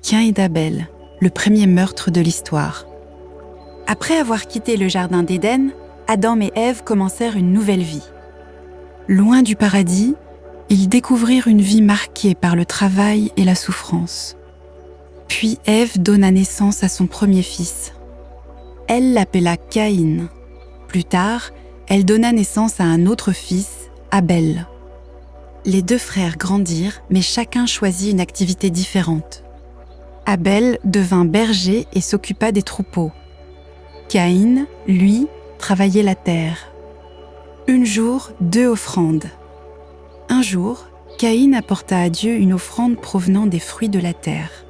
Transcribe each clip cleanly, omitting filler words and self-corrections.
Caïn et Abel, le premier meurtre de l'histoire. Après avoir quitté le jardin d'Éden, Adam et Ève commencèrent une nouvelle vie. Loin du paradis, ils découvrirent une vie marquée par le travail et la souffrance. Puis Ève donna naissance à son premier fils. Elle l'appela Caïn. Plus tard, elle donna naissance à un autre fils, Abel. Les deux frères grandirent, mais chacun choisit une activité différente. Abel devint berger et s'occupa des troupeaux. Caïn, lui, travaillait la terre. Un jour, 2 offrandes. Un jour, Caïn apporta à Dieu une offrande provenant des fruits de la terre.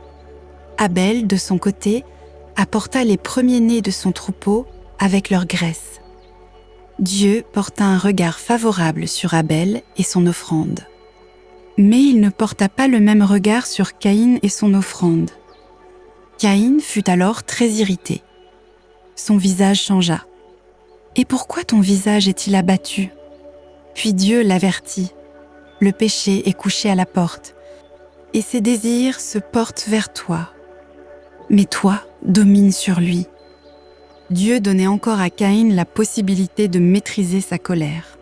Abel, de son côté, apporta les premiers-nés de son troupeau avec leur graisse. Dieu porta un regard favorable sur Abel et son offrande. Mais il ne porta pas le même regard sur Caïn et son offrande. Caïn fut alors très irrité. Son visage changea. « Et pourquoi ton visage est-il abattu ?» Puis Dieu l'avertit. « Le péché est couché à la porte, et ses désirs se portent vers toi. Mais toi, domine sur lui. » Dieu donnait encore à Caïn la possibilité de maîtriser sa colère.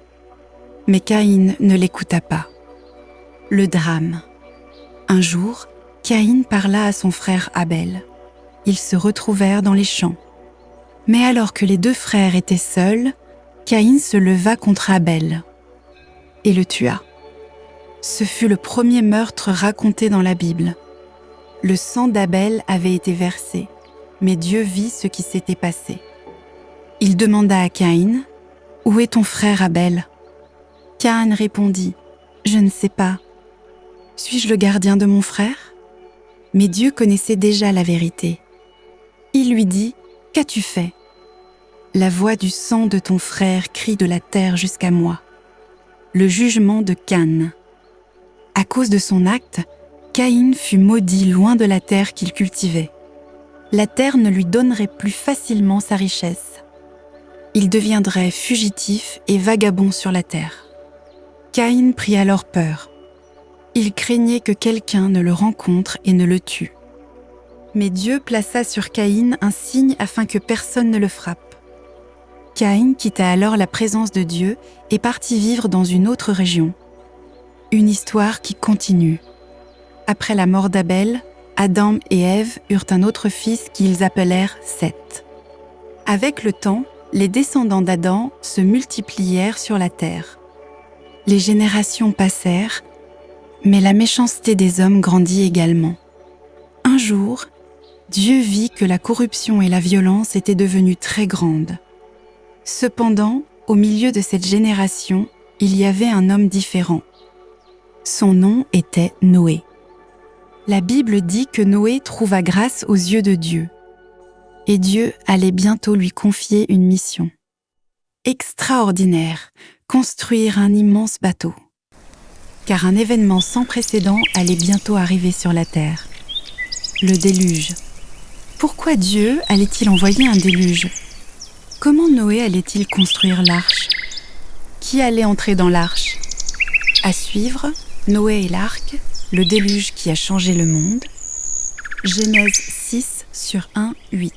Mais Caïn ne l'écouta pas. Le drame. Un jour, Caïn parla à son frère Abel. Ils se retrouvèrent dans les champs. Mais alors que les deux frères étaient seuls, Caïn se leva contre Abel et le tua. Ce fut le premier meurtre raconté dans la Bible. Le sang d'Abel avait été versé, mais Dieu vit ce qui s'était passé. Il demanda à Caïn, « Où est ton frère Abel ?» Caïn répondit, « Je ne sais pas. Suis-je le gardien de mon frère ?» Mais Dieu connaissait déjà la vérité. Il lui dit, « Qu'as-tu fait ?» La voix du sang de ton frère crie de la terre jusqu'à moi. Le jugement de Caïn. À cause de son acte, Caïn fut maudit loin de la terre qu'il cultivait. La terre ne lui donnerait plus facilement sa richesse. Il deviendrait fugitif et vagabond sur la terre. Caïn prit alors peur. Il craignait que quelqu'un ne le rencontre et ne le tue. Mais Dieu plaça sur Caïn un signe afin que personne ne le frappe. Caïn quitta alors la présence de Dieu et partit vivre dans une autre région. Une histoire qui continue. Après la mort d'Abel, Adam et Ève eurent un autre fils qu'ils appelèrent Seth. Avec le temps, les descendants d'Adam se multiplièrent sur la terre. Les générations passèrent, mais la méchanceté des hommes grandit également. Un jour, Dieu vit que la corruption et la violence étaient devenues très grandes. Cependant, au milieu de cette génération, il y avait un homme différent. Son nom était Noé. La Bible dit que Noé trouva grâce aux yeux de Dieu. Et Dieu allait bientôt lui confier une mission. Extraordinaire, construire un immense bateau. Car un événement sans précédent allait bientôt arriver sur la terre. Le déluge. Pourquoi Dieu allait-il envoyer un déluge ? Comment Noé allait-il construire l'arche ? Qui allait entrer dans l'arche ? À suivre, Noé et l'arc, le déluge qui a changé le monde. Genèse 6 sur 1, 8.